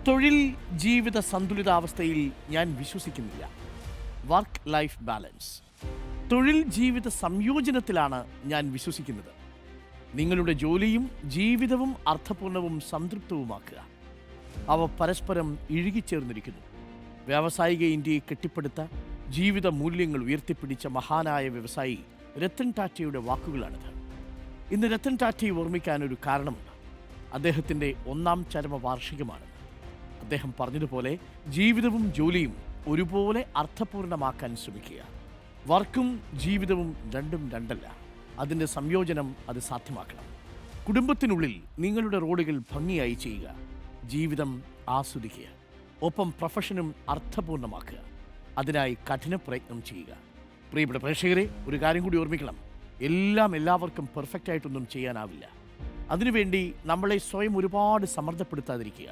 തൊഴിൽ ജീവിത സന്തുലിതാവസ്ഥയിൽ ഞാൻ വിശ്വസിക്കുന്നില്ല. വർക്ക് ലൈഫ് ബാലൻസ്, തൊഴിൽ ജീവിത സംയോജനത്തിലാണ് ഞാൻ വിശ്വസിക്കുന്നത്. നിങ്ങളുടെ ജോലിയും ജീവിതവും അർത്ഥപൂർണവും സംതൃപ്തവുമാക്കുക. അവ പരസ്പരം ഇഴുകിച്ചേർന്നിരിക്കുന്നു. വ്യാവസായിക ഇന്ത്യയെ കെട്ടിപ്പടുത്ത ജീവിത മൂല്യങ്ങൾ ഉയർത്തിപ്പിടിച്ച മഹാനായ വ്യവസായി രത്തൻ ടാറ്റയുടെ വാക്കുകളാണിത്. ഇന്ന് രത്തൻ ടാറ്റയെ ഓർമ്മിക്കാൻ ഒരു കാരണമുണ്ട്. അദ്ദേഹത്തിൻ്റെ 1-ാം ചരമവാർഷികമാണ്. അദ്ദേഹം പറഞ്ഞതുപോലെ ജീവിതവും ജോലിയും ഒരുപോലെ അർത്ഥപൂർണമാക്കാൻ ശ്രമിക്കുക. വർക്കും ജീവിതവും രണ്ടും രണ്ടല്ല. അതിൻ്റെ സംയോജനം അത് സാധ്യമാക്കണം. കുടുംബത്തിനുള്ളിൽ നിങ്ങളുടെ റോളുകൾ ഭംഗിയായി ചെയ്യുക, ജീവിതം ആസ്വദിക്കുക. ഒപ്പം പ്രൊഫഷനും അർത്ഥപൂർണമാക്കുക. അതിനായി കഠിന പ്രയത്നം ചെയ്യുക. പ്രിയപ്പെട്ട പ്രേക്ഷകരെ, ഒരു കാര്യം കൂടി ഓർമ്മിക്കണം. എല്ലാവർക്കും പെർഫെക്റ്റ് ആയിട്ടൊന്നും ചെയ്യാനാവില്ല. അതിനുവേണ്ടി നമ്മളെ സ്വയം ഒരുപാട് സമ്മർദ്ദപ്പെടുത്താതിരിക്കുക.